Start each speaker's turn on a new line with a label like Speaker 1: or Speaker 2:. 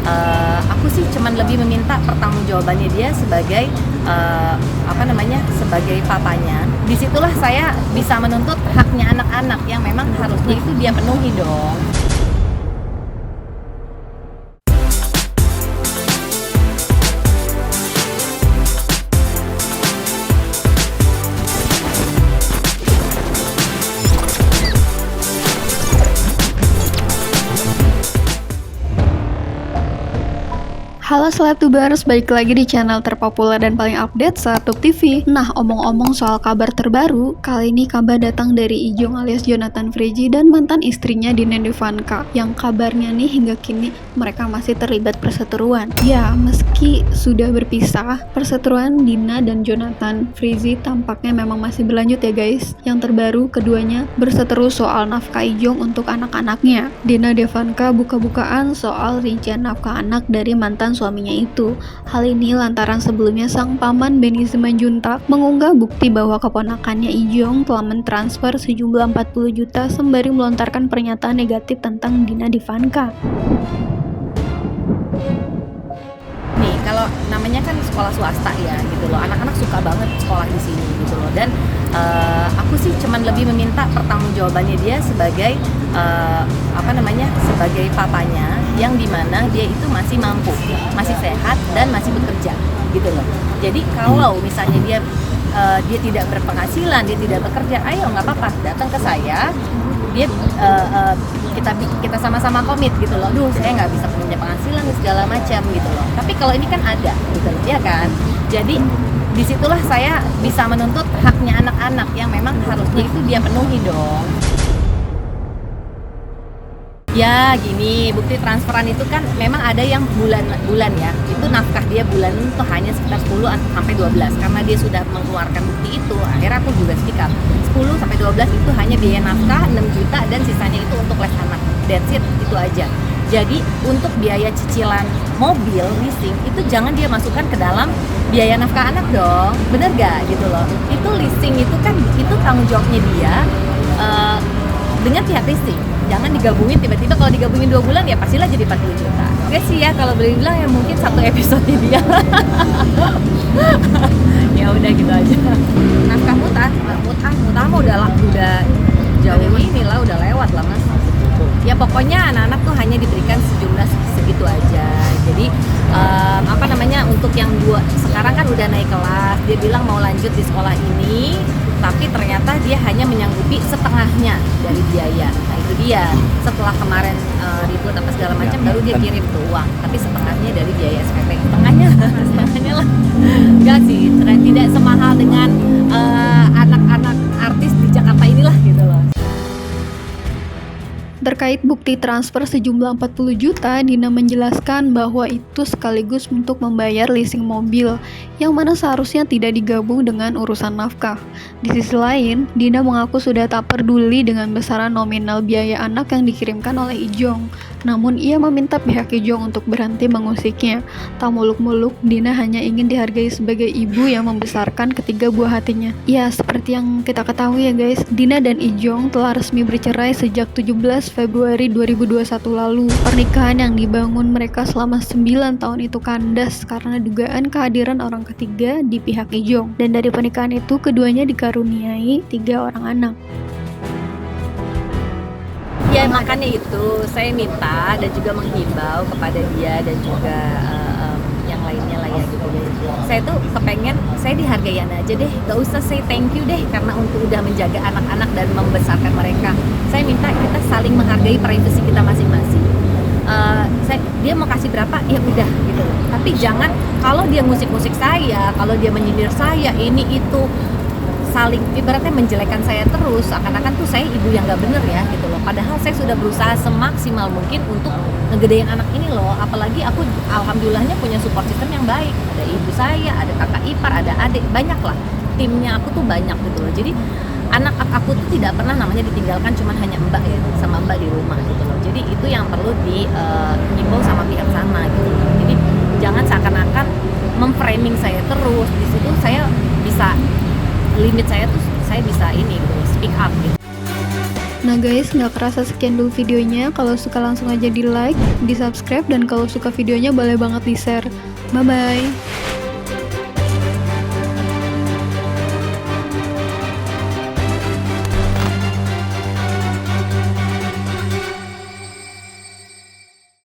Speaker 1: Aku sih cuman lebih meminta pertanggungjawabannya dia sebagai sebagai papanya. Disitulah saya bisa menuntut haknya anak-anak yang memang harusnya itu dia penuhi dong.
Speaker 2: Halo Selebtubers, balik lagi di channel terpopuler dan paling update Seletup TV. Nah, omong-omong soal kabar terbaru, kali ini kabar datang dari Ijong alias Jonathan Frizzy dan mantan istrinya Dina Devanka, yang kabarnya nih hingga kini mereka masih terlibat perseteruan. Ya, meski sudah berpisah, perseteruan Dina dan Jonathan Frizzy tampaknya memang masih berlanjut ya guys. Yang terbaru, keduanya berseteru soal nafkah Ijong untuk anak-anaknya. Dina Devanka buka-bukaan soal rincian nafkah anak dari mantan suaminya itu. Hal ini lantaran sebelumnya sang paman Benny Simanjuntak mengunggah bukti bahwa keponakannya Ijong telah mentransfer sejumlah 40 juta sembari melontarkan pernyataan negatif tentang Dina Devanka.
Speaker 1: Nih, kalau namanya kan sekolah swasta ya gitu loh. Anak-anak suka banget sekolah di sini gitu loh. Dan aku sih cuman lebih meminta pertanggungjawabannya dia sebagai sebagai papanya, yang dimana dia itu masih mampu, masih sehat dan masih bekerja gitu loh. Jadi kalau misalnya dia tidak berpenghasilan, dia tidak bekerja, ayo nggak apa-apa, datang ke saya, dia kita sama-sama komit gitu loh. Duh, saya nggak bisa punya penghasilan segala macam gitu loh. Tapi kalau ini kan ada gitu loh, ya kan. Jadi disitulah saya bisa menuntut haknya anak-anak yang memang harusnya itu dia penuhi dong. Ya gini, bukti transferan itu kan memang ada yang bulan ya. Itu nafkah dia bulan itu hanya sekitar 10 sampai 12. Karena dia sudah mengeluarkan bukti itu, akhirnya aku juga speak up. 10 sampai 12 itu hanya biaya nafkah 6 juta dan sisanya itu untuk les anak. That's it, itu aja. Jadi untuk biaya cicilan mobil leasing itu jangan dia masukkan ke dalam biaya nafkah anak dong. Bener gak gitu loh. Itu leasing itu kan itu tanggung jawabnya dia dengan pihak leasing. Jangan digabungin tiba-tiba, kalau digabungin 2 bulan ya pastilah jadi 40 juta. Oke sih ya, kalau boleh bilang ya mungkin satu episode dia. Ya udah gitu aja. Nafkah mutah mah udah jauh inilah, udah lewat lah mas. Ya pokoknya anak-anak tuh hanya diberikan sejumlah segitu aja. Jadi untuk yang sekarang kan udah naik kelas, dia bilang mau lanjut di sekolah ini, tapi ternyata dia hanya menyanggupi setengahnya dari biaya. Nah itu dia, setelah kemarin ribut apa segala macam baru dia kirim tuh uang, tapi setengahnya dari biaya SPP. Setengahnya lah. Enggak sih, tidak semahal dengan anak-anak artis di Jakarta inilah gitu loh.
Speaker 2: Terkait bukti transfer sejumlah 40 juta, Dina menjelaskan bahwa itu sekaligus untuk membayar leasing mobil, yang mana seharusnya tidak digabung dengan urusan nafkah. Di sisi lain, Dina mengaku sudah tak peduli dengan besaran nominal biaya anak yang dikirimkan oleh Ijong. Namun ia meminta pihak Ijong untuk berhenti mengusiknya. Tak muluk-muluk, Dina hanya ingin dihargai sebagai ibu yang membesarkan ketiga buah hatinya. Ya, seperti yang kita ketahui ya guys, Dina dan Ijong telah resmi bercerai sejak 17 Februari 2021 lalu. Pernikahan yang dibangun mereka selama 9 tahun itu kandas karena dugaan kehadiran orang ketiga di pihak Ijong. Dan dari pernikahan itu keduanya dikaruniai 3 orang anak.
Speaker 1: Ya makanya itu saya minta dan juga menghimbau kepada dia dan juga yang lainnya lah ya gitu. Saya tuh kepengen saya dihargaian aja deh, gak usah say thank you deh karena untuk udah menjaga anak-anak dan membesarkan mereka. Saya minta kita saling menghargai privasi kita masing-masing. Dia mau kasih berapa ya udah gitu. Tapi jangan kalau dia musik-musik saya, kalau dia menyindir saya, ini itu saling ibaratnya menjelekkan saya terus, seakan-akan tuh saya ibu yang gak bener ya gitu loh. Padahal saya sudah berusaha semaksimal mungkin untuk ngegedein anak ini loh. Apalagi aku alhamdulillahnya punya support system yang baik. Ada ibu saya, ada kakak ipar, ada adik, banyak lah. Timnya aku tuh banyak gitu loh. Jadi anak aku tuh tidak pernah namanya ditinggalkan cuman hanya mbak ya sama mbak di rumah gitu loh. Jadi itu yang perlu dihimbau sama pihak sana gitu loh. Jadi jangan seakan-akan memframing saya terus. Di situ saya bisa limit saya tuh saya bisa ini gitu, speak up gitu.
Speaker 2: Nah guys, nggak kerasa sekian dulu videonya. Kalau suka langsung aja di like, di subscribe, dan kalau suka videonya boleh banget di share. Bye bye.